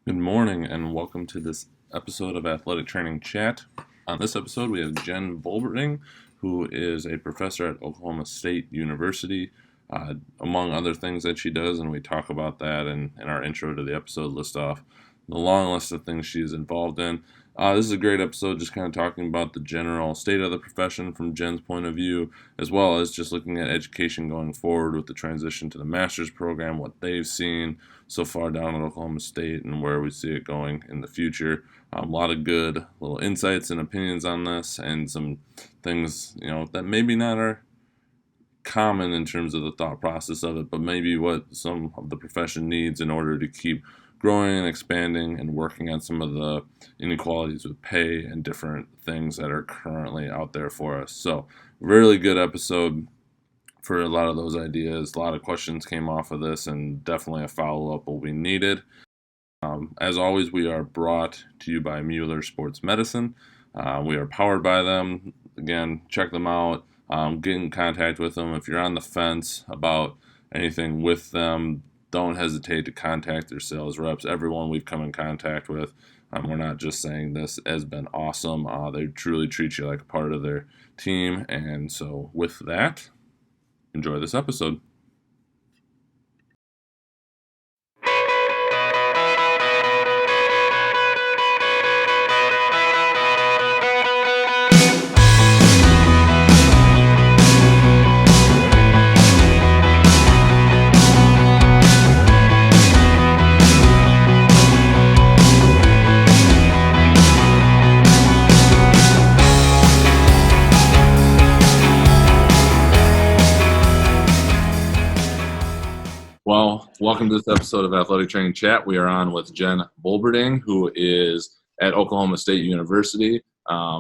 Good morning and welcome to this episode of Athletic Training Chat. On this episode, we have Jen Volberding, who is a professor at Oklahoma State University, among other things that she does, and we talk about that in our intro to the episode, list off the long list of things she's involved in. This is a great episode, just kind of talking about the general state of the profession from Jen's point of view, as well as just looking at education going forward with the transition to the master's program, what they've seen so far down at Oklahoma State and where we see it going in the future. A lot of good little insights and opinions on this, and some things that maybe not are common in terms of the thought process of it, but maybe what some of the profession needs in order to keep growing and expanding and working on some of the inequalities with pay and different things that are currently out there for us. So really good episode for a lot of those ideas. A lot of questions came off of this, and definitely a follow-up will be needed. As always, we are brought to you by Mueller Sports Medicine. We are powered by them. Again, check them out. Get in contact with them. If you're on the fence about anything with them, don't hesitate to contact their sales reps. Everyone we've come in contact with, we're not just saying this, has been awesome. They truly treat you like a part of their team. And so with that, enjoy this episode. Well, welcome to this episode of Athletic Training Chat. We are on with Jen Volberding, who is at Oklahoma State University.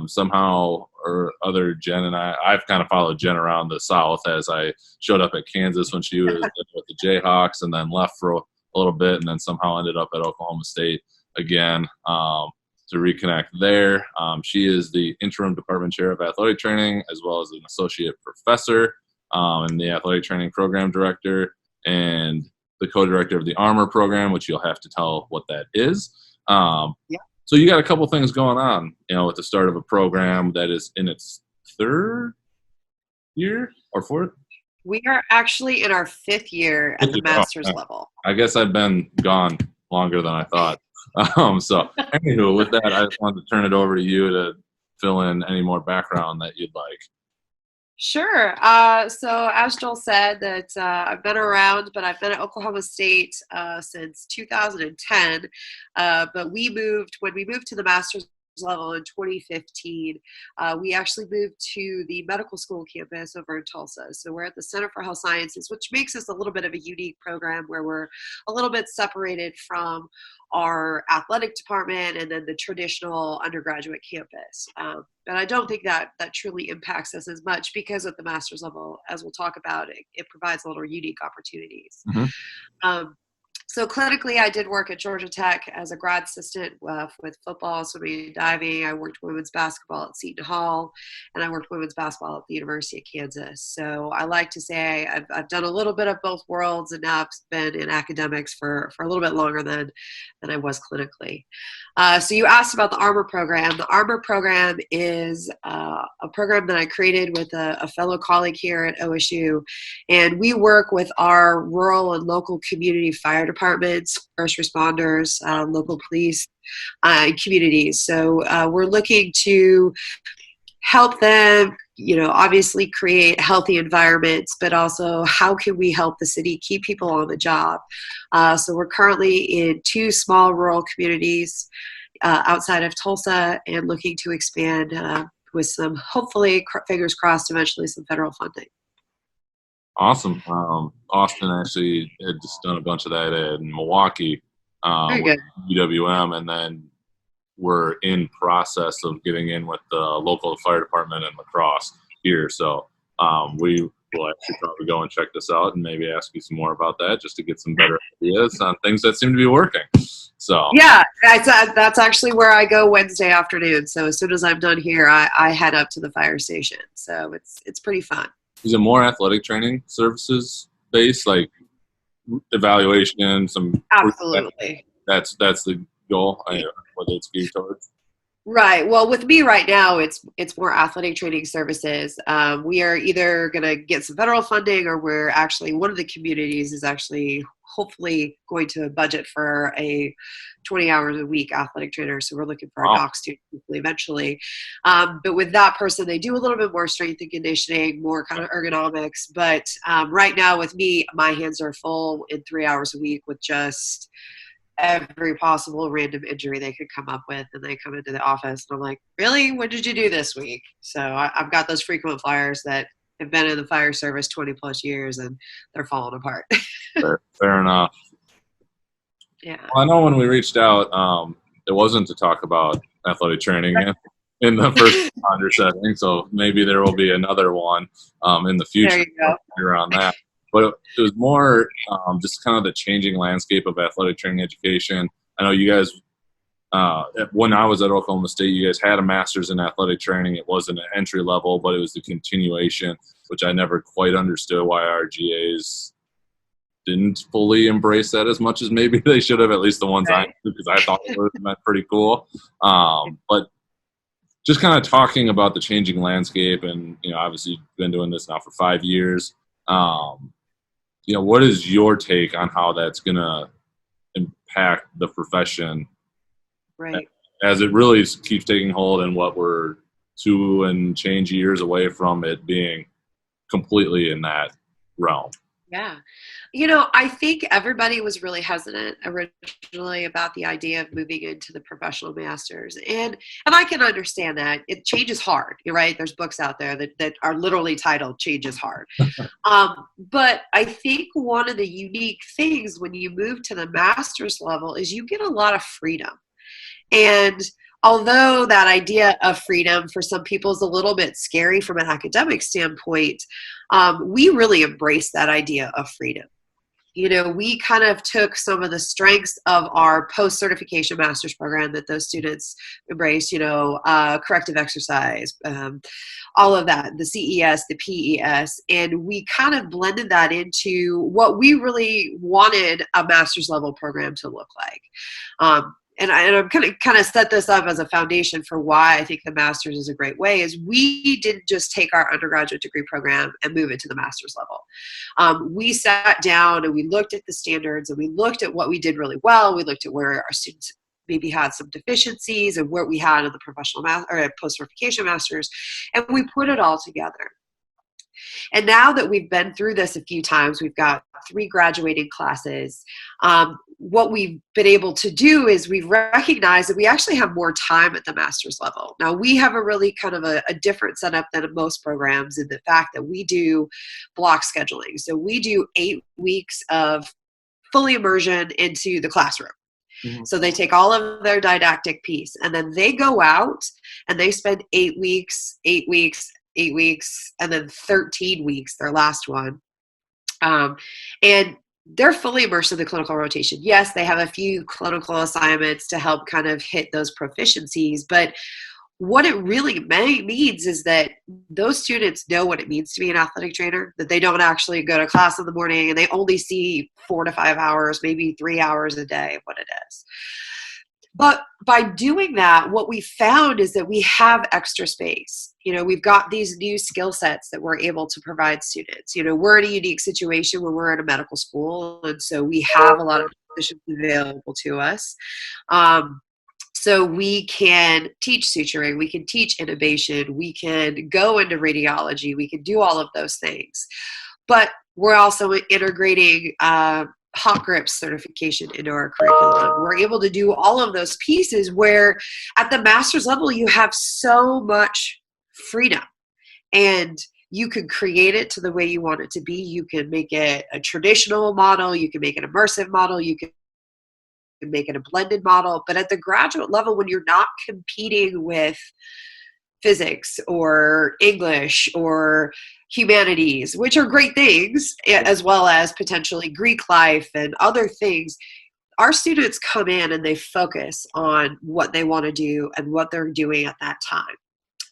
Somehow or other, Jen and I've kind of followed Jen around the South, as I showed up at Kansas when she was with the Jayhawks, and then left for a little bit, and then somehow ended up at Oklahoma State again to reconnect there. She is the interim department chair of athletic training, as well as an associate professor and the athletic training program director, and the co-director of the Armor program, which you'll have to tell what that is. Yeah. So you got a couple things going on, at the start of a program that is in its third year or fourth? We are actually in our fifth year at the master's level. I guess I've been gone longer than I thought. So anywho, with that, I just wanted to turn it over to you to fill in any more background that you'd like. Sure. So as Joel said, that I've been around, but I've been at Oklahoma State since 2010. But when we moved to the master's level in 2015, we actually moved to the medical school campus over in Tulsa. So we're at the Center for Health Sciences, which makes us a little bit of a unique program where we're a little bit separated from our athletic department and then the traditional undergraduate campus. But I don't think that truly impacts us as much, because at the master's level, as we'll talk about, it provides a little unique opportunities. Mm-hmm. So clinically, I did work at Georgia Tech as a grad assistant with football, swimming, and diving. I worked women's basketball at Seton Hall, and I worked women's basketball at the University of Kansas. So I like to say I've done a little bit of both worlds, and now I've been in academics for a little bit longer than I was clinically. So you asked about the Armor program. The Armor program is a program that I created with a fellow colleague here at OSU, and we work with our rural and local community fire departments, first responders, local police, and communities. So we're looking to help them, obviously create healthy environments, but also how can we help the city keep people on the job? So we're currently in 2 small rural communities outside of Tulsa, and looking to expand with some, hopefully, fingers crossed, eventually some federal funding. Awesome. Austin actually had just done a bunch of that in Milwaukee with UWM, and then we're in process of getting in with the local fire department in La Crosse here. So we will actually probably go and check this out and maybe ask you some more about that, just to get some better ideas on things that seem to be working. So yeah, that's actually where I go Wednesday afternoon. So as soon as I'm done here, I head up to the fire station. So it's pretty fun. Is it more athletic training services based, like evaluation, some? Absolutely. That's the goal, what it's geared towards? Right. Well, with me right now, it's more athletic training services. We are either going to get some federal funding, or we're actually, one of the communities is actually hopefully going to budget for a 20 hours a week athletic trainer. So we're looking for a Wow. doc student hopefully eventually. But with that person, they do a little bit more strength and conditioning, more kind of ergonomics. But right now with me, my hands are full in 3 hours a week with just every possible random injury they could come up with, and they come into the office and I'm like, really, what did you do this week? So I've got those frequent flyers that have been in the fire service 20 plus years and they're falling apart. Fair enough. Yeah. Well, I know when we reached out, it wasn't to talk about athletic training in the first responder setting, so maybe there will be another one in the future. There you go. Around that. But it was more just kind of the changing landscape of athletic training education. I know you guys, when I was at Oklahoma State, you guys had a master's in athletic training. It wasn't an entry level, but it was the continuation, which I never quite understood why our GAs didn't fully embrace that as much as maybe they should have, at least the ones I knew, because I thought it would have been pretty cool. But just kind of talking about the changing landscape, and obviously you've been doing this now for 5 years. What is your take on how that's going to impact the profession, Right. as it really keeps taking hold, and what we're 2 and change years away from it being completely in that realm? Yeah. I think everybody was really hesitant originally about the idea of moving into the professional masters. And I can understand that. Change is hard, right? There's books out there that are literally titled Change is Hard. But I think one of the unique things when you move to the master's level is you get a lot of freedom. And although that idea of freedom for some people is a little bit scary from an academic standpoint, we really embrace that idea of freedom. We kind of took some of the strengths of our post-certification master's program that those students embrace, corrective exercise, all of that, the CES, the PES, and we kind of blended that into what we really wanted a master's level program to look like. And I'm going to kind of set this up as a foundation for why I think the master's is a great way, is we didn't just take our undergraduate degree program and move it to the master's level. We sat down and we looked at the standards, and we looked at what we did really well. We looked at where our students maybe had some deficiencies and what we had in the professional or post-certification masters, and we put it all together. And now that we've been through this a few times, we've got 3 graduating classes. What we've been able to do is we've recognized that we actually have more time at the master's level. Now, we have a really kind of a different setup than most programs in the fact that we do block scheduling. So we do 8 weeks of fully immersion into the classroom. Mm-hmm. So they take all of their didactic piece, and then they go out and they spend 8 weeks, 8 weeks, 8 weeks, and then 13 weeks, their last one. And they're fully immersed in the clinical rotation. Yes, they have a few clinical assignments to help kind of hit those proficiencies, but what it really means is that those students know what it means to be an athletic trainer, that they don't actually go to class in the morning and they only see 4 to 5 hours, maybe 3 hours a day of what it is. But by doing that, what we found is that we have extra space. We've got these new skill sets that we're able to provide students. We're in a unique situation where we're in a medical school, and so we have a lot of positions available to us. So we can teach suturing, we can teach intubation, we can go into radiology, we can do all of those things. But we're also integrating hot grips certification into our curriculum. We're able to do all of those pieces where at the master's level, you have so much freedom, and you can create it to the way you want it to be. You can make it a traditional model. You can make an immersive model. You can make it a blended model. But at the graduate level, when you're not competing with physics or English or humanities, which are great things, as well as potentially Greek life and other things, our students come in and they focus on what they want to do and what they're doing at that time.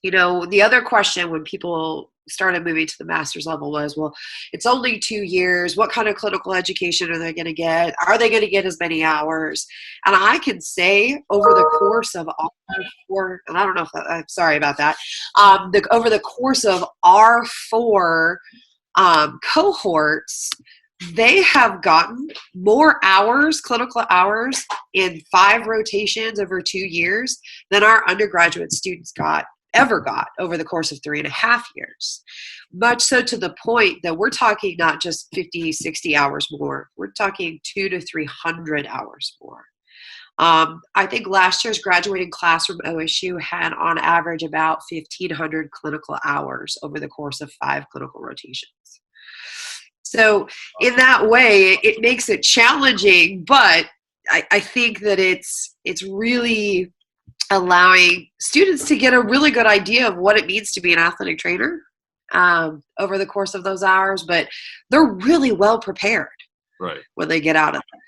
The other question when people started moving to the master's level was, well, it's only 2 years. What kind of clinical education are they going to get? Are they going to get as many hours? And I can say over the course of all 4, and I don't know if I'm sorry about that, over the course of our 4 cohorts, they have gotten more hours, clinical hours, in 5 rotations over 2 years than our undergraduate students ever got over the course of 3.5 years. Much so to the point that we're talking not just 50, 60 hours more, we're talking 200 to 300 hours more. I think last year's graduating class from OSU had on average about 1,500 clinical hours over the course of 5 clinical rotations. So in that way, it makes it challenging, but I think that it's really allowing students to get a really good idea of what it means to be an athletic trainer over the course of those hours, but they're really well prepared when they get out of it.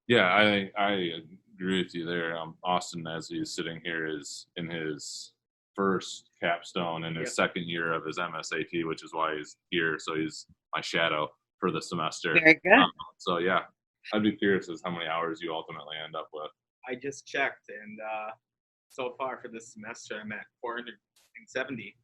Yeah, I agree with you there. Austin, as he's sitting here, is in his first capstone in his second year of his MSAT, which is why he's here. So he's my shadow for the semester. Very good. So yeah, I'd be curious as how many hours you ultimately end up with. I just checked, and so far for this semester, I'm at 470.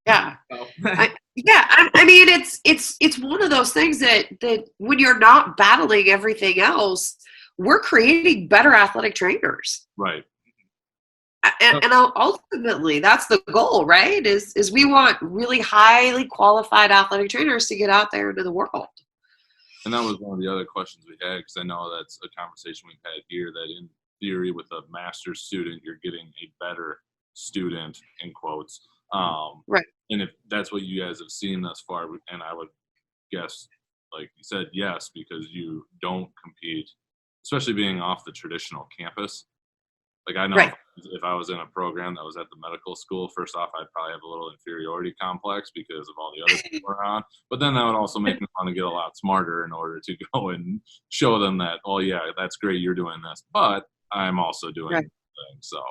Yeah. So. I mean, it's one of those things that when you're not battling everything else, we're creating better athletic trainers. Right. And ultimately, that's the goal, right? Is we want really highly qualified athletic trainers to get out there into the world. And that was one of the other questions we had, because I know that's a conversation we've had here, that in theory with a master's student, you're getting a better student, in quotes. Right. And if that's what you guys have seen thus far, and I would guess, like you said, yes, because you don't compete, especially being off the traditional campus. Like I know if I was in a program that was at the medical school, first off, I'd probably have a little inferiority complex because of all the other people around. But then that would also make me want to get a lot smarter in order to go and show them that, oh yeah, that's great, you're doing this, but I'm also doing things. So.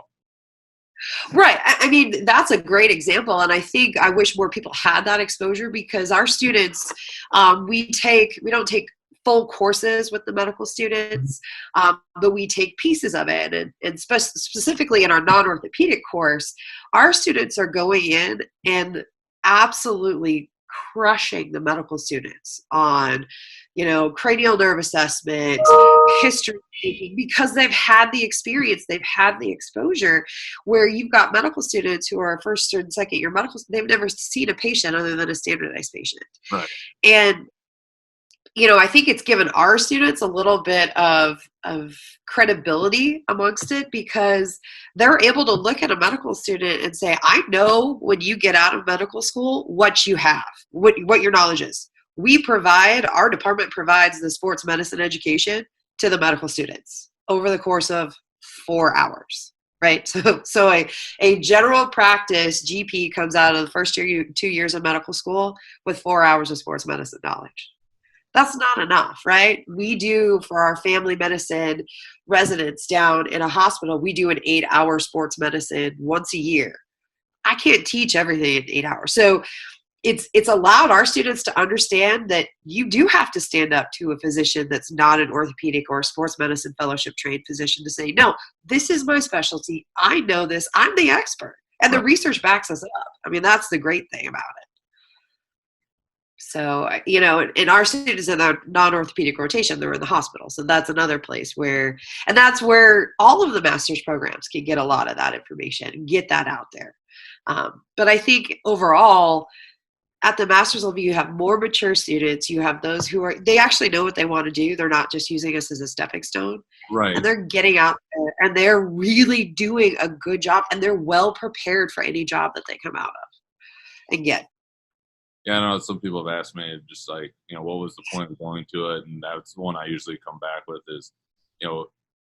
Right. I mean, that's a great example. And I think I wish more people had that exposure, because our students, we don't take full courses with the medical students, but we take pieces of it. And specifically in our non-orthopedic course, our students are going in and absolutely crushing the medical students on, cranial nerve assessment, history taking, because they've had the experience, they've had the exposure, where you've got medical students who are first and second year medical, they've never seen a patient other than a standardized patient. Right. And I think it's given our students a little bit of credibility amongst it, because they're able to look at a medical student and say, I know when you get out of medical school, what you have, what your knowledge is. Our department provides the sports medicine education to the medical students over the course of 4 hours. Right. So a general practice GP comes out of the first 2 years of medical school with 4 hours of sports medicine knowledge. That's not enough, right? We do, for our family medicine residents down in a hospital, we do an 8-hour sports medicine once a year. I can't teach everything in 8 hours. So it's allowed our students to understand that you do have to stand up to a physician that's not an orthopedic or a sports medicine fellowship trained physician to say, no, this is my specialty. I know this. I'm the expert. And the research backs us up. I mean, that's the great thing about it. So, in our students in the non-orthopedic rotation, they're in the hospital. So that's another place and that's where all of the master's programs can get a lot of that information and get that out there. But I think overall, at the master's level, you have more mature students. You have those they actually know what they want to do. They're not just using us as a stepping stone. Right. And they're getting out there and they're really doing a good job, and they're well prepared for any job that they come out of and get. Yeah, I know some people have asked me just like, what was the point of going to it? And that's one I usually come back with is,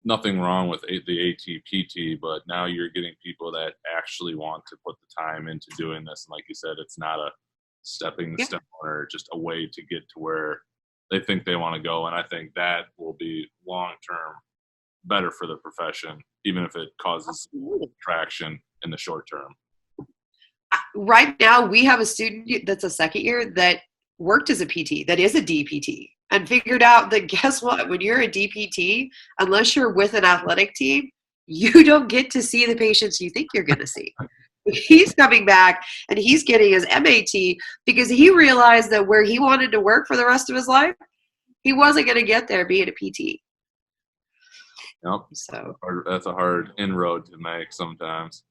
nothing wrong with the ATPG, but now you're getting people that actually want to put the time into doing this. And like you said, it's not a stepping stone or just a way to get to where they think they want to go. And I think that will be long-term better for the profession, even if it causes Absolutely. traction in the short term. Right now, we have a student that's a second year that worked as a PT, that is a DPT, and figured out that guess what? When you're a DPT, unless you're with an athletic team, you don't get to see the patients you think you're going to see. He's coming back and he's getting his MAT because he realized that where he wanted to work for the rest of his life, he wasn't going to get there being a PT. Yep. So That's a hard inroad to make sometimes.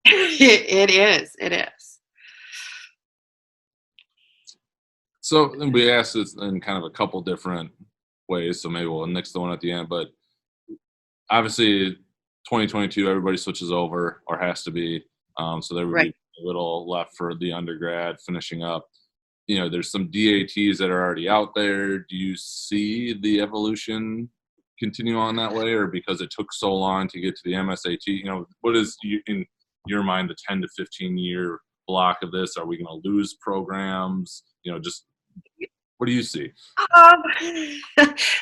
it is. It is. So we asked this in kind of a couple different ways, so maybe we'll nix the one at the end. But obviously, 2022, everybody switches over or has to be. So there would be a little left for the undergrad finishing up. You know, there's some DATs that are already out there. Do you see the evolution continue on that way, or because it took so long to get to the MSAT? You know, what is in your mind the 10 to 15 year block of this? Are we going to lose programs? You know, just what do you see?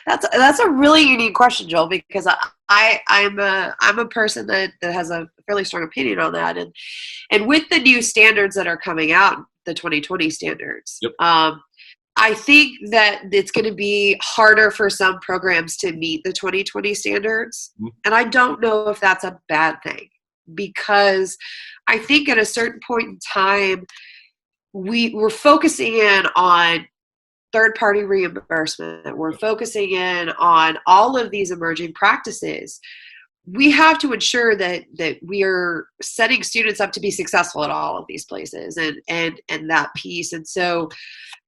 That's a really unique question, Joel, because I'm a person that has a fairly strong opinion on that, and with the new standards that are coming out, the 2020 standards, yep. I think that it's going to be harder for some programs to meet the 2020 standards, and I don't know if that's a bad thing, because I think at a certain point in time we're focusing in on third-party reimbursement. We're focusing in on all of these emerging practices. We have to ensure that we are setting students up to be successful at all of these places and that piece. And so,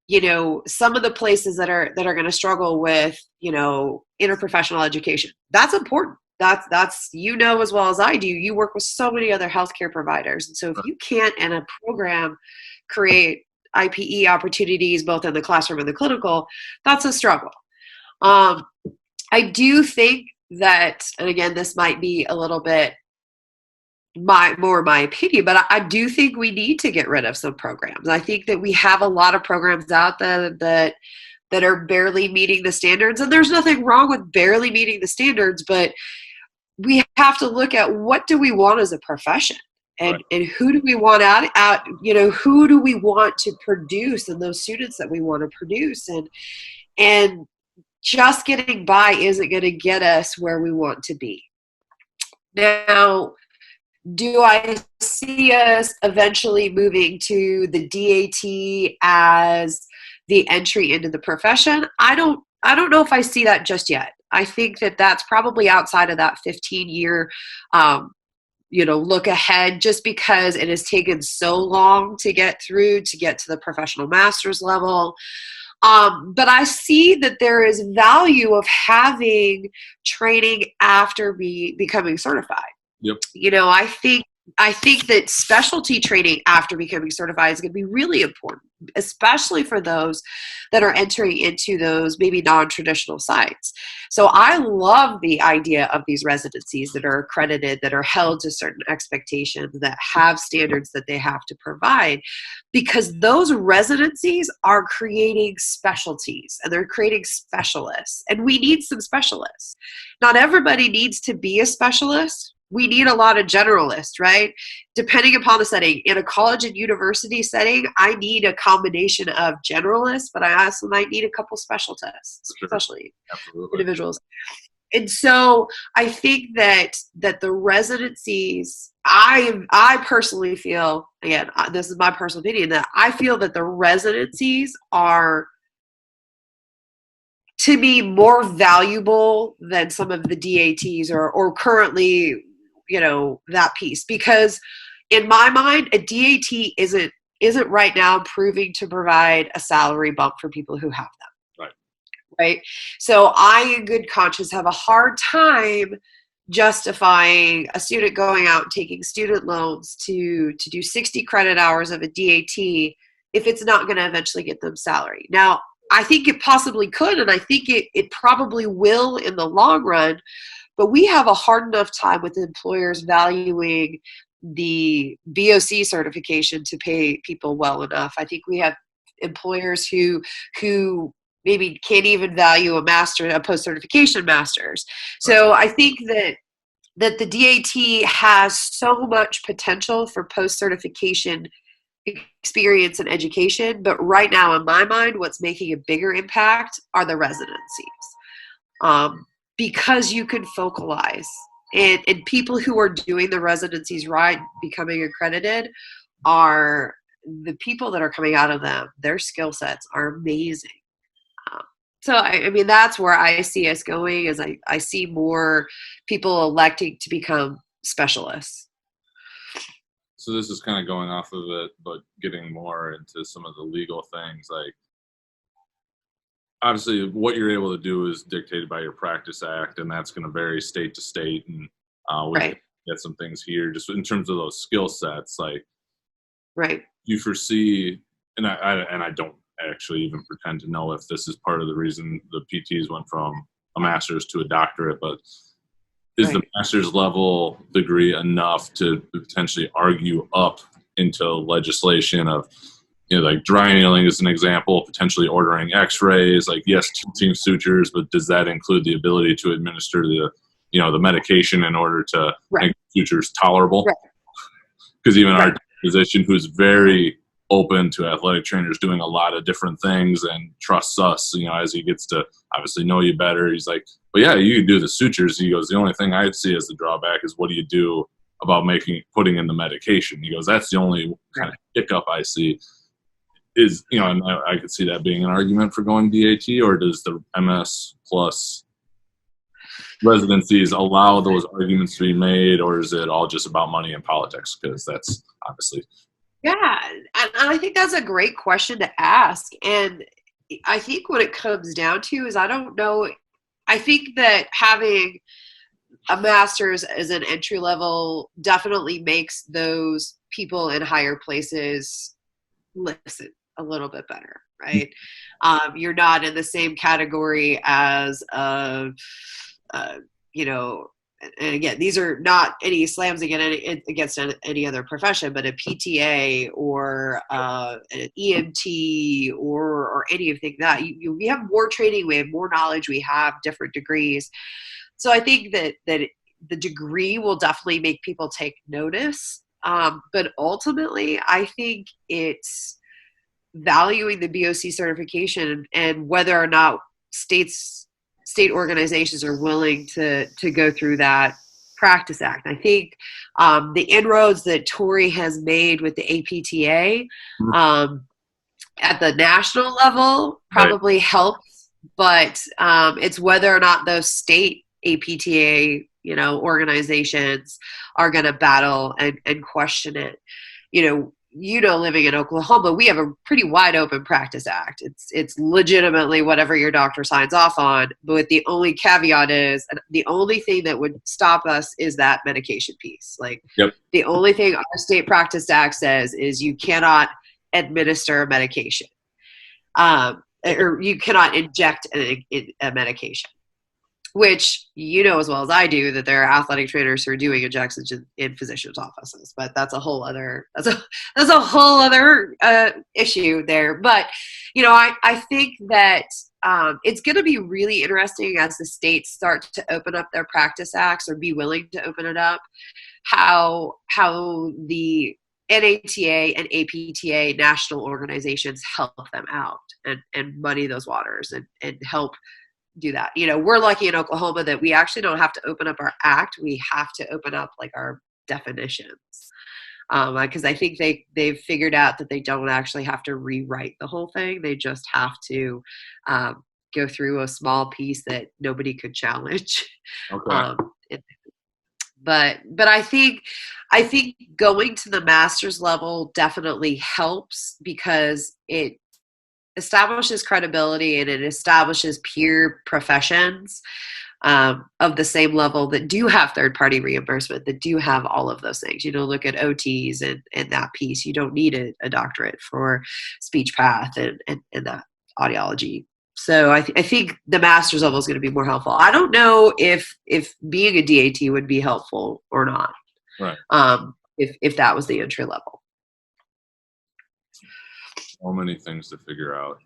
you know, some of the places that are going to struggle with, you know, interprofessional education, that's important. That's you know as well as I do. You work with so many other healthcare providers, and so if you can't in a program create IPE opportunities both in the classroom and the clinical, that's a struggle. I do think that, and again, this might be a little bit my opinion, but I do think we need to get rid of some programs. I think that we have a lot of programs out there that are barely meeting the standards, and there's nothing wrong with barely meeting the standards, but we have to look at what do we want as a profession. And who do we want out, you know, who do we want to produce and those students that we want to produce, and just getting by isn't going to get us where we want to be. Now, do I see us eventually moving to the DAT as the entry into the profession? I don't know if I see that just yet. I think that that's probably outside of that 15-year you know, look ahead, just because it has taken so long to get to the professional master's level. But I see that there is value of having training after becoming certified. Yep. You know, I think that specialty training after becoming certified is going to be really important, especially for those that are entering into those maybe non-traditional sites. So I love the idea of these residencies that are accredited, that are held to certain expectations, that have standards that they have to provide, because those residencies are creating specialties and they're creating specialists, and we need some specialists. Not everybody needs to be a specialist. We need a lot of generalists, right? Depending upon the setting. In a college and university setting, I need a combination of generalists, but I also might need a couple specialists, especially individuals. And so I think that the residencies, I personally feel, again, this is my personal opinion, that I feel that the residencies are, to me, more valuable than some of the DATs or currently, you know, that piece, because in my mind, a DAT isn't right now proving to provide a salary bump for people who have them. Right. So I, in good conscience, have a hard time justifying a student going out and taking student loans to do 60 credit hours of a DAT if it's not going to eventually get them salary. Now, I think it possibly could, and I think it probably will in the long run. But we have a hard enough time with employers valuing the VOC certification to pay people well enough. I think we have employers who maybe can't even value a post-certification master's. So I think that the DAT has so much potential for post-certification experience and education, but right now in my mind, what's making a bigger impact are the residencies, because you can focalize, and people who are doing the residencies right, becoming accredited, are the people that are coming out of them. Their skill sets are amazing. So I mean, that's where I see us going, is I see more people electing to become specialists. So this is kind of going off of it, but getting more into some of the legal things. Like, obviously, what you're able to do is dictated by your practice act, and that's going to vary state to state. And we Right. get some things here just in terms of those skill sets. Like, Right. you foresee, and I don't actually even pretend to know if this is part of the reason the PTs went from a master's to a doctorate, but is the master's level degree enough to potentially argue up into legislation of, like dry needling is an example, potentially ordering x-rays, like yes, teaching sutures, but does that include the ability to administer the medication in order to make sutures tolerable? Because even our physician, who's very open to athletic trainers doing a lot of different things and trusts us, as he gets to obviously know you better, he's like, but yeah, you can do the sutures. He goes, the only thing I see as the drawback is what do you do about putting in the medication? He goes, that's the only kind of hiccup I see is, and I could see that being an argument for going DAT, or does the MS plus residencies allow those arguments to be made, or is it all just about money and politics? Because that's obviously. Yeah, and I think that's a great question to ask. And I think what it comes down to is, I don't know, I think that having a master's as an entry level definitely makes those people in higher places listen a little bit better, right? You're not in the same category as and again, these are not any slams against any other profession, but a PTA or an EMT or anything that we have more training, we have more knowledge, we have different degrees. So I think that the degree will definitely make people take notice. But ultimately, I think it's valuing the BOC certification and whether or not state organizations are willing to go through that practice act. I think the inroads that Tori has made with the APTA at the national level probably helps, but it's whether or not those state APTA organizations are going to battle and question it. Living in Oklahoma, we have a pretty wide open practice act. It's legitimately whatever your doctor signs off on, but the only caveat is the only thing that would stop us is that medication piece. Like the only thing our state practice act says is you cannot administer a medication, or you cannot inject a medication. Which as well as I do that there are athletic trainers who are doing injections in physicians' offices, but that's a whole other issue there. But I think that it's going to be really interesting as the states start to open up their practice acts or be willing to open it up, how the NATA and APTA national organizations help them out and muddy those waters and help do that. We're lucky in Oklahoma that we actually don't have to open up our act. We have to open up like our definitions. Because I think they've figured out that they don't actually have to rewrite the whole thing. They just have to go through a small piece that nobody could challenge. Okay. But I think going to the master's level definitely helps because it establishes credibility and it establishes peer professions of the same level that do have third-party reimbursement, that do have all of those things. Look at OTs and that piece. You don't need a doctorate for speech path and that audiology. So I think the master's level is going to be more helpful. I don't know if being a DAT would be helpful or not. Right. If that was the entry level. So many things to figure out.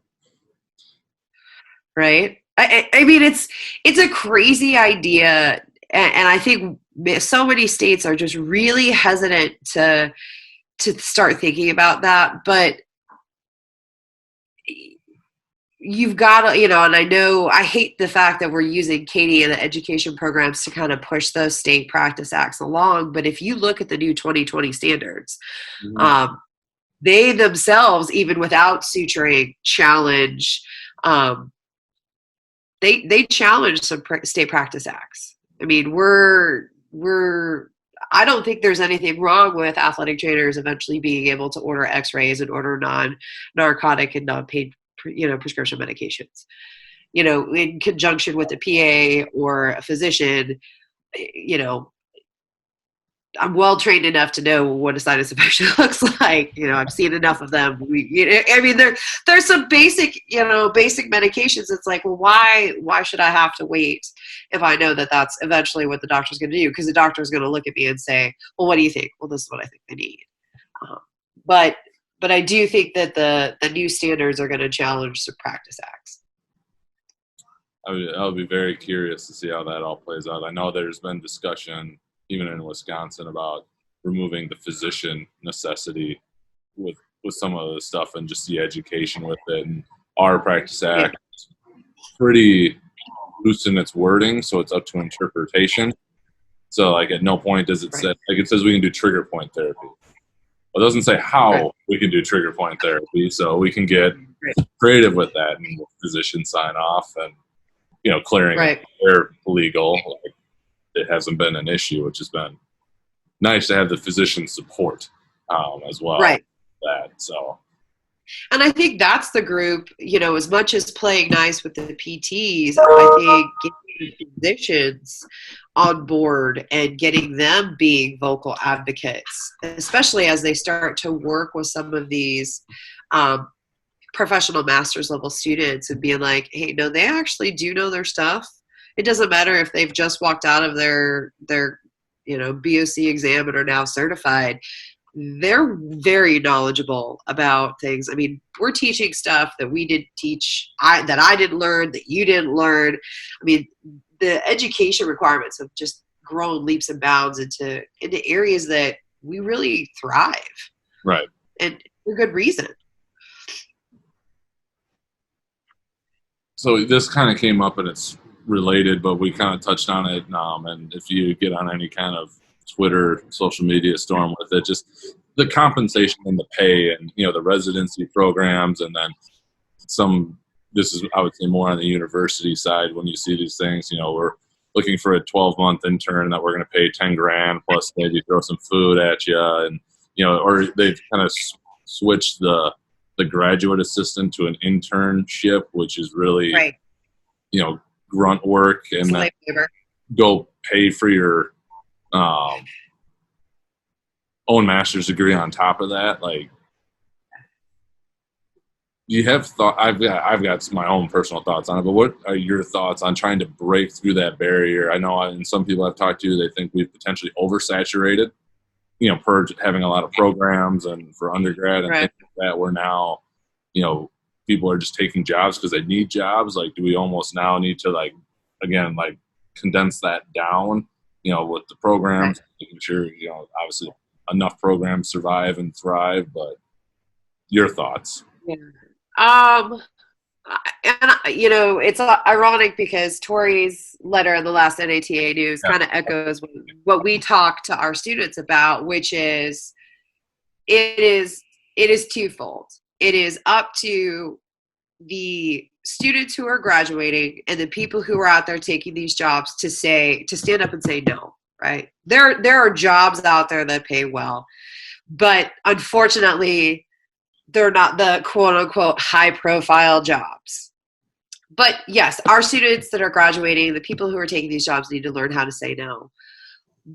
right? I mean, it's a crazy idea, and I think so many states are just really hesitant to start thinking about that. But you've got to, and I know I hate the fact that we're using Katie and the education programs to kind of push those state practice acts along. But if you look at the new 2020 standards, Mm-hmm. they themselves, even without suturing, challenge. They challenge some state practice acts. I mean, I don't think there's anything wrong with athletic trainers eventually being able to order X-rays and order non-narcotic and non-paid, prescription medications, in conjunction with a PA or a physician. I'm well trained enough to know what a sinus infection looks like. I've seen enough of them. I mean, there's some basic medications. It's like, well, why should I have to wait if I know that that's eventually what the doctor's going to do? Because the doctor's going to look at me and say, well, what do you think? Well, this is what I think they need. But I do think that the new standards are going to challenge some practice acts. I'll be very curious to see how that all plays out. I know there's been discussion even in Wisconsin about removing the physician necessity with some of the stuff and just the education with it. And our practice act is pretty loose in its wording, so it's up to interpretation. So like at no point does it say, like it says we can do trigger point therapy. Well, it doesn't say how we can do trigger point therapy, so we can get creative with that and the physician sign off and clearing they're legal. Like, it hasn't been an issue, which has been nice to have the physician support as well. Right. And I think that's the group, as much as playing nice with the PTs, I think getting physicians on board and getting them being vocal advocates, especially as they start to work with some of these professional master's level students and being like, hey, no, they actually do know their stuff. It doesn't matter if they've just walked out of their BOC exam and are now certified. They're very knowledgeable about things. I mean, we're teaching stuff that we didn't teach, that I didn't learn, that you didn't learn. I mean, the education requirements have just grown leaps and bounds into areas that we really thrive. Right. And for good reason. So this kind of came up and it's related, but we kind of touched on it. And if you get on any kind of Twitter, social media storm with it, just the compensation and the pay and, the residency programs. And then this is, I would say, more on the university side when you see these things, we're looking for a 12-month intern that we're going to pay $10,000 plus maybe throw some food at you. And, or they've kind of switched the graduate assistant to an internship, which is really, grunt work, and then go pay for your own master's degree on top of that. Like, you have thought, I've got my own personal thoughts on it, but what are your thoughts on trying to break through that barrier? I know, and some people I've talked to, they think we've potentially oversaturated, per having a lot of programs and for undergrad and things like that. We're now, people are just taking jobs because they need jobs. Like, do we almost now need to condense that down, with the programs, making sure, obviously enough programs survive and thrive, but your thoughts? Yeah. And it's ironic because Tori's letter in the last NATA news kind of echoes what we talk to our students about, which is it is twofold. It is up to the students who are graduating and the people who are out there taking these jobs to stand up and say no, right? There are jobs out there that pay well, but unfortunately they're not the quote unquote high profile jobs. But yes, our students that are graduating, the people who are taking these jobs need to learn how to say no.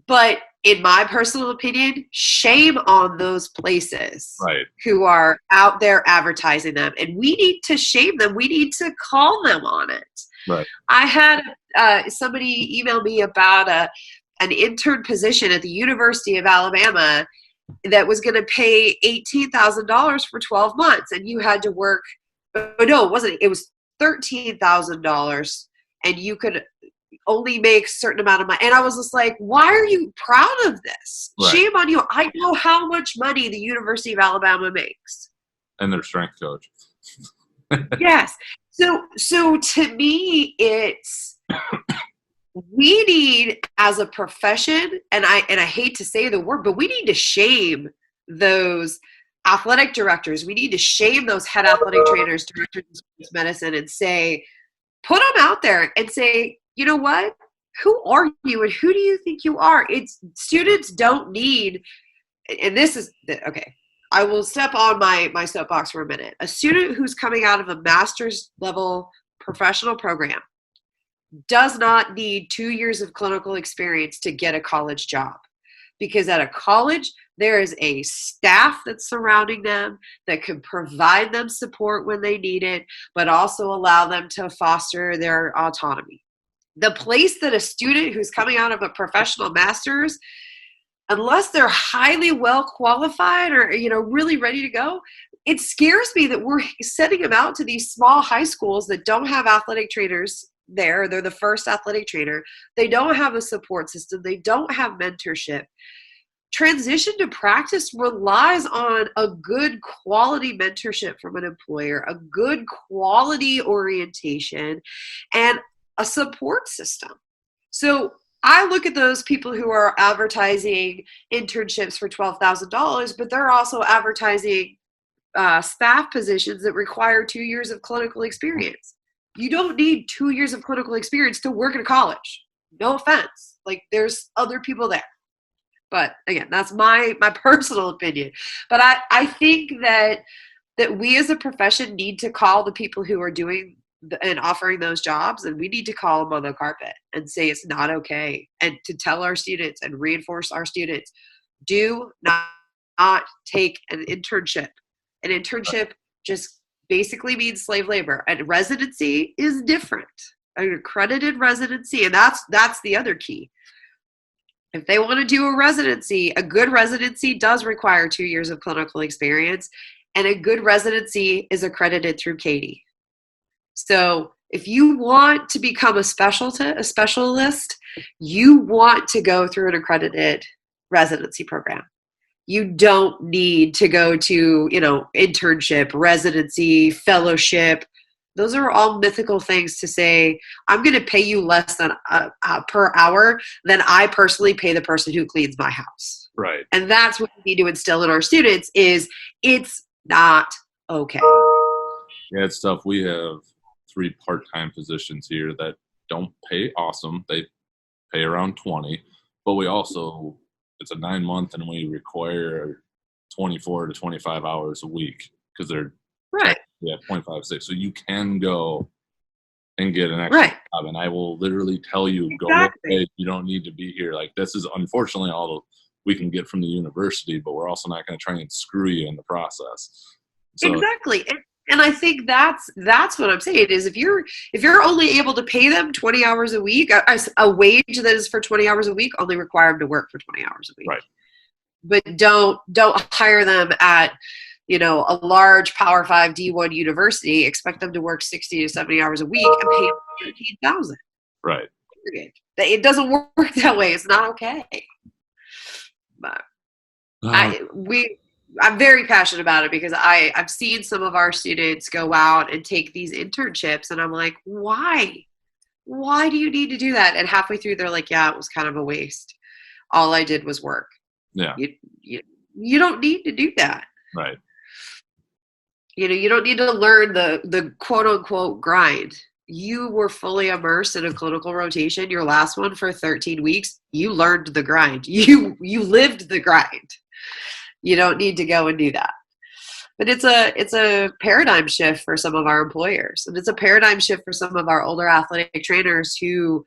But in my personal opinion, shame on those places who are out there advertising them. And we need to shame them. We need to call them on it. Right. I had somebody email me about an intern position at the University of Alabama that was going to pay $18,000 for 12 months. And you had to work. No, it wasn't. It was $13,000 and you could only make a certain amount of money. And I was just like, why are you proud of this? Right. Shame on you. I know how much money the University of Alabama makes. And their strength coach. Yes. So to me, it's, we need as a profession, and I hate to say the word, but we need to shame those athletic directors. We need to shame those head athletic trainers, directors of sports medicine, and say, put them out there and say, you know what? Who are you and who do you think you are? It's students don't need, and this is, okay, I will step on my soapbox for a minute. A student who's coming out of a master's level professional program does not need 2 years of clinical experience to get a college job, because at a college, there is a staff that's surrounding them that can provide them support when they need it, but also allow them to foster their autonomy. The place that a student who's coming out of a professional master's, unless they're highly well qualified or, really ready to go, it scares me that we're sending them out to these small high schools that don't have athletic trainers there. They're the first athletic trainer. They don't have a support system. They don't have mentorship. Transition to practice relies on a good quality mentorship from an employer, a good quality orientation, and a support system. So I look at those people who are advertising internships for $12,000, but they're also advertising staff positions that require 2 years of clinical experience. You don't need 2 years of clinical experience to work at a college. No offense. Like, there's other people there. But again, that's my personal opinion. But I think that we as a profession need to call the people who are doing and offering those jobs, and we need to call them on the carpet and say it's not okay, and to tell our students and reinforce our students, do not take an internship. An internship just basically means slave labor, and residency is different. An accredited residency, and that's the other key. If they want to do a residency, a good residency does require 2 years of clinical experience, and a good residency is accredited through Katie. So if you want to become a specialist, you want to go through an accredited residency program. You don't need to go to, internship, residency, fellowship. Those are all mythical things to say, I'm going to pay you less than per hour than I personally pay the person who cleans my house. Right. And that's what we need to instill in our students is it's not okay. Yeah, it's tough. We have 3 part-time positions here that don't pay awesome. They pay around 20, but we also, it's a 9-month and we require 24 to 25 hours a week because they're right. Yeah, 0.56. So you can go and get an extra job, and I will literally tell you, go away. You don't need to be here. Like, this is unfortunately all we can get from the university, but we're also not going to try and screw you in the process. So, exactly. And I think that's what I'm saying is if you're only able to pay them 20 hours a week, a wage that is for 20 hours a week, only require them to work for 20 hours a week. Right. But don't hire them at a large Power 5 D1 university, expect them to work 60 to 70 hours a week and pay them $13,000. Right. It doesn't work that way. It's not okay. But I'm very passionate about it because I've seen some of our students go out and take these internships, and I'm like, why? Why do you need to do that? And halfway through, they're like, yeah, it was kind of a waste. All I did was work. Yeah. You don't need to do that. Right. You don't need to learn the quote unquote grind. You were fully immersed in a clinical rotation, your last one for 13 weeks. You learned the grind. You lived the grind. You don't need to go and do that. But it's a paradigm shift for some of our employers. And it's a paradigm shift for some of our older athletic trainers who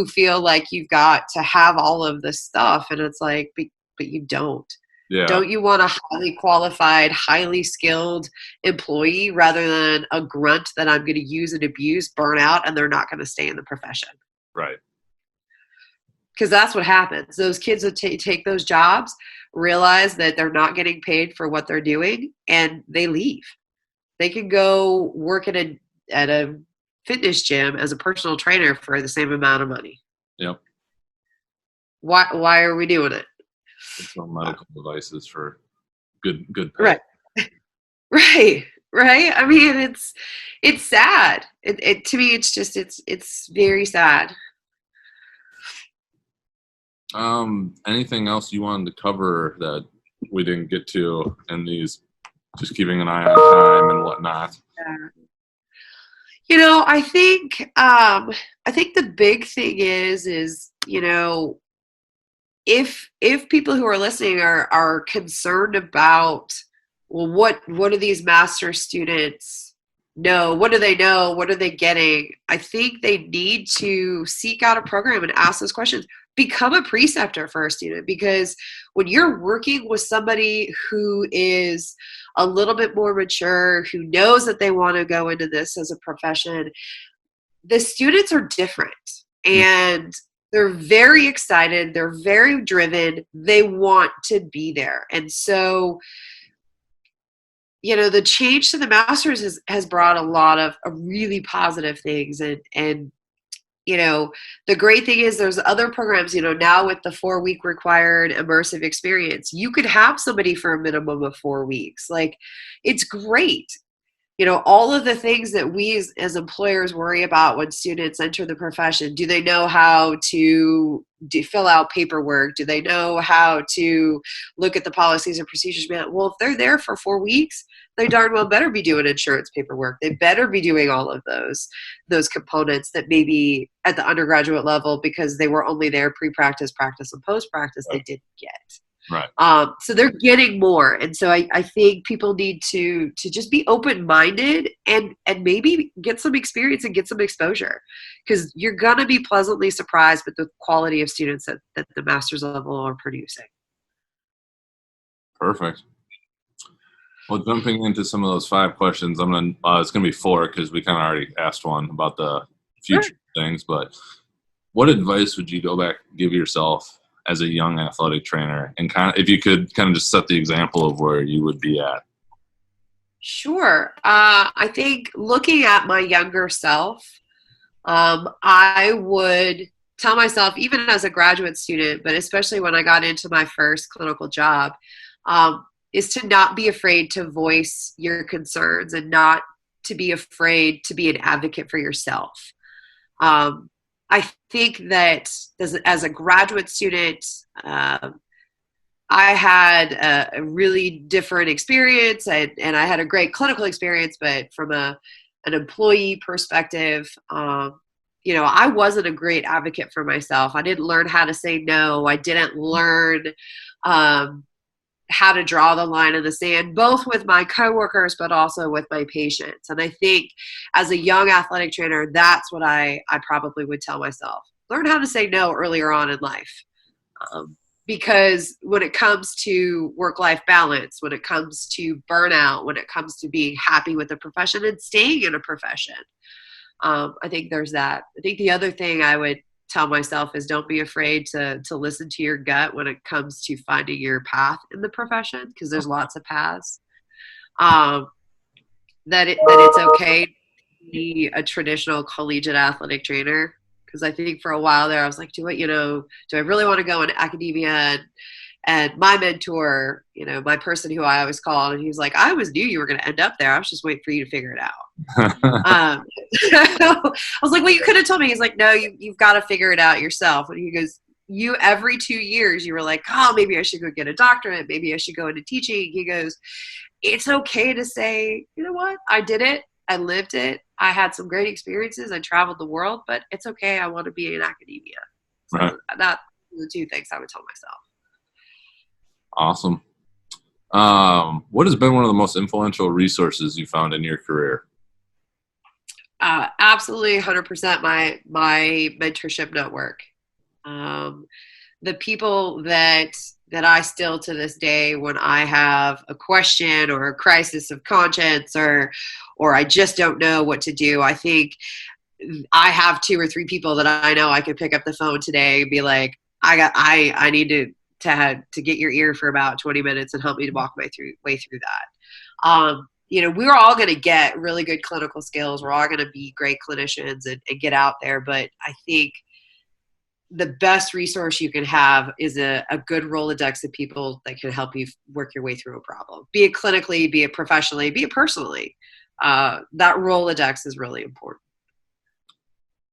feel like you've got to have all of this stuff. And it's like, but you don't. Yeah. Don't you want a highly qualified, highly skilled employee rather than a grunt that I'm going to use and abuse, burn out, and they're not going to stay in the profession? Right. Because that's what happens. Those kids that take those jobs realize that they're not getting paid for what they're doing, and they leave. They can go work at a fitness gym as a personal trainer for the same amount of money. Yep. Why are we doing it? Some medical devices for good pay. Right. Right. I mean, it's sad. It to me, it's very sad. Anything else you wanted to cover that we didn't get to in these, just keeping an eye on time and whatnot? I think the big thing is, if people who are listening are concerned about, well, what do these master students know? What do they know? What are they getting? I think they need to seek out a program and ask those questions. Become a preceptor for a student, because when you're working with somebody who is a little bit more mature, who knows that they want to go into this as a profession, the students are different, and they're very excited. They're very driven. They want to be there. And so, the change to the masters has brought a lot of really positive things. And the great thing is there's other programs, now with the 4-week required immersive experience, you could have somebody for a minimum of 4 weeks. Like, it's great. All of the things that we as employers worry about when students enter the profession. Do they know how to fill out paperwork? Do they know how to look at the policies and procedures? Well, if they're there for 4 weeks, they darn well better be doing insurance paperwork. They better be doing all of those components that maybe at the undergraduate level, because they were only there pre-practice, practice, and post-practice, they didn't get. Right. So they're getting more. And so I think people need to just be open-minded and maybe get some experience and get some exposure, because you're going to be pleasantly surprised with the quality of students that the master's level are producing. Perfect. Well, jumping into some of those 5 questions, it's gonna be 4 because we kind of already asked one about the future things. But what advice would you go back and give yourself as a young athletic trainer, and if you could kind of just set the example of where you would be at? Sure. I think looking at my younger self, I would tell myself, even as a graduate student, but especially when I got into my first clinical job, is to not be afraid to voice your concerns and not to be afraid to be an advocate for yourself. I think that as a graduate student, I had a really different experience, and I had a great clinical experience, but from an employee perspective, I wasn't a great advocate for myself. I didn't learn how to say no. I didn't learn how to draw the line in the sand, both with my coworkers, but also with my patients. And I think as a young athletic trainer, that's what I probably would tell myself. Learn how to say no earlier on in life. Because when it comes to work-life balance, when it comes to burnout, when it comes to being happy with a profession and staying in a profession, I think there's that. I think the other thing I would tell myself is don't be afraid to listen to your gut when it comes to finding your path in the profession, because there's lots of paths. That it's okay to be a traditional collegiate athletic trainer, because I think for a while there I was like, do I really want to go into academia? And my mentor, my person who I always called, and he was like, I always knew you were going to end up there. I was just waiting for you to figure it out. I was like, well, you could have told me. He's like, no, you've got to figure it out yourself. And he goes, every 2 years, you were like, oh, maybe I should go get a doctorate. Maybe I should go into teaching. He goes, it's okay to say, you know what? I did it. I lived it. I had some great experiences. I traveled the world, but it's okay. I want to be in academia. So right. That's the 2 things I would tell myself. Awesome. What has been one of the most influential resources you found in your career? Absolutely 100% my mentorship network. The people that I still to this day, when I have a question or a crisis of conscience or I just don't know what to do, I think I have 2 or 3 people that I know I could pick up the phone today and be like, I need to get your ear for about 20 minutes and help me to walk my way through that. we're all going to get really good clinical skills. We're all going to be great clinicians and get out there. But I think the best resource you can have is a good Rolodex of people that can help you work your way through a problem, be it clinically, be it professionally, be it personally. That Rolodex is really important.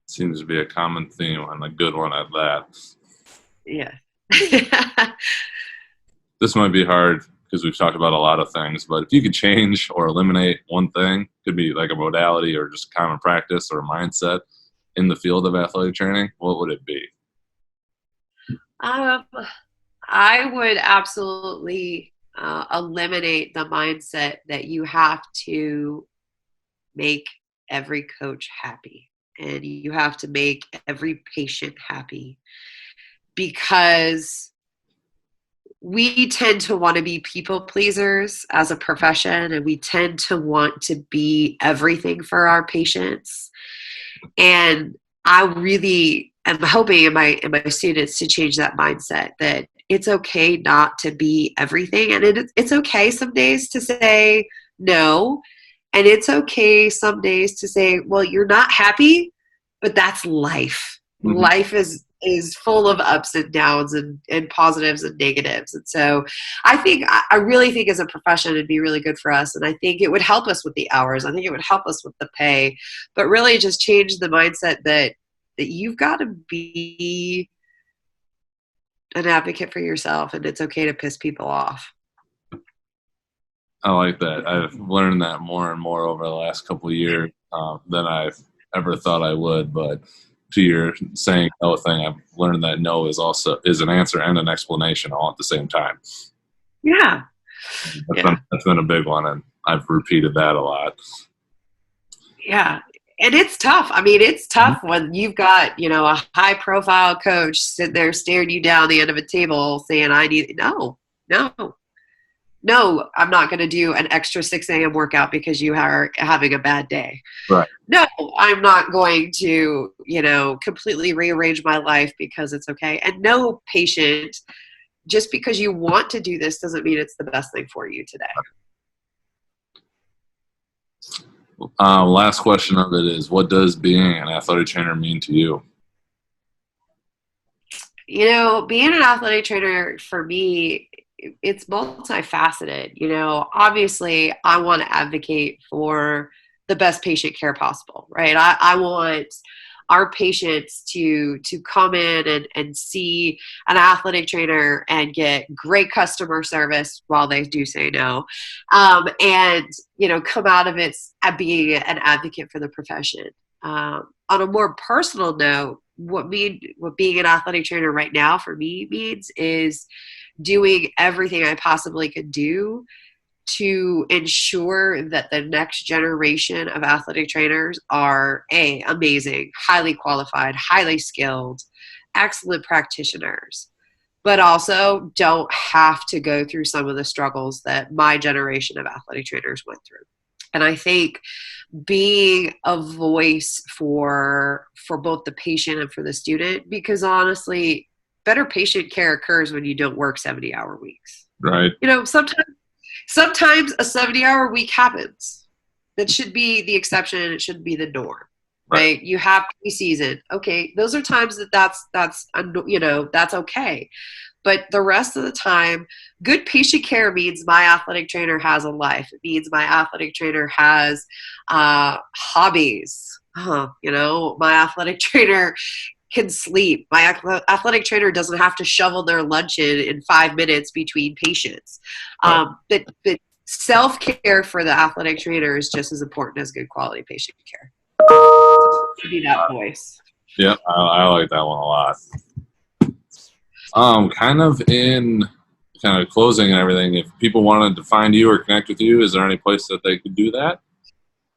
Seems to be a common theme and a good one at that. Yeah. This might be hard because we've talked about a lot of things, but if you could change or eliminate one thing, could be like a modality or just common practice or mindset in the field of athletic training, what would it be? I would absolutely eliminate the mindset that you have to make every coach happy and you have to make every patient happy, because we tend to want to be people pleasers as a profession, and we tend to want to be everything for our patients. And I really am hoping in my students to change that mindset, that it's okay not to be everything. And it's okay some days to say no. And it's okay some days to say, well, you're not happy, but that's life. Mm-hmm. Life is full of ups and downs and positives and negatives. And so I really think as a profession, it'd be really good for us. And I think it would help us with the hours. I think it would help us with the pay, but really just change the mindset that you've got to be an advocate for yourself, and it's okay to piss people off. I like that. I've learned that more and more over the last couple of years than I've ever thought I would. But to your saying no thing, I've learned that no is an answer and an explanation all at the same time. Yeah. That's been a big one, and I've repeated that a lot. Yeah. And it's tough. I mean, it's tough when you've got, a high profile coach sitting there staring you down the end of a table saying, no, I'm not going to do an extra 6 a.m. workout because you are having a bad day. Right. No, I'm not going to, completely rearrange my life because it's okay. And no patient, just because you want to do this doesn't mean it's the best thing for you today. Last question of it is, what does being an athletic trainer mean to you? Being an athletic trainer for me, it's multifaceted. Obviously I want to advocate for the best patient care possible, right? I want our patients to come in and see an athletic trainer and get great customer service while they do say no. And, come out of it being an advocate for the profession. On a more personal note, what being an athletic trainer right now for me means is doing everything I possibly could do to ensure that the next generation of athletic trainers are amazing, highly qualified, highly skilled, excellent practitioners, but also don't have to go through some of the struggles that my generation of athletic trainers went through. And I think being a voice for both the patient and for the student, because honestly, better patient care occurs when you don't work 70-hour weeks. Right. Sometimes a 70-hour week happens. That should be the exception. It shouldn't be the norm, right? You have preseason. Okay, those are times that's okay. But the rest of the time, good patient care means my athletic trainer has a life. It means my athletic trainer has hobbies. My athletic trainer can sleep. My athletic trainer doesn't have to shovel their lunch in 5 minutes between patients. But self-care for the athletic trainer is just as important as good quality patient care. To be that voice. Yeah, I like that one a lot. Kind of closing and everything, if people wanted to find you or connect with you, is there any place that they could do that?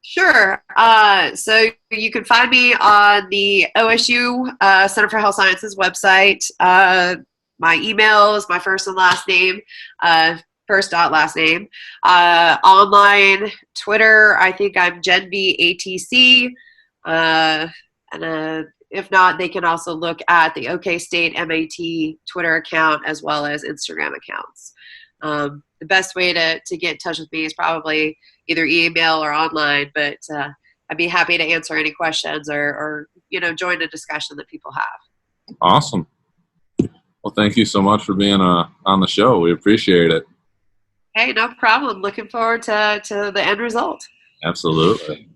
Sure. So you can find me on the OSU Center for Health Sciences website. My email is my first and last name, first dot last name. Online, Twitter, I think I'm JenVATC. If not, they can also look at the OK State MAT Twitter account as well as Instagram accounts. The best way to get in touch with me is probably, either email or online. But I'd be happy to answer any questions or join a discussion that people have. Awesome. Well, thank you so much for being on the show. We appreciate it. Hey, no problem. Looking forward to the end result. Absolutely.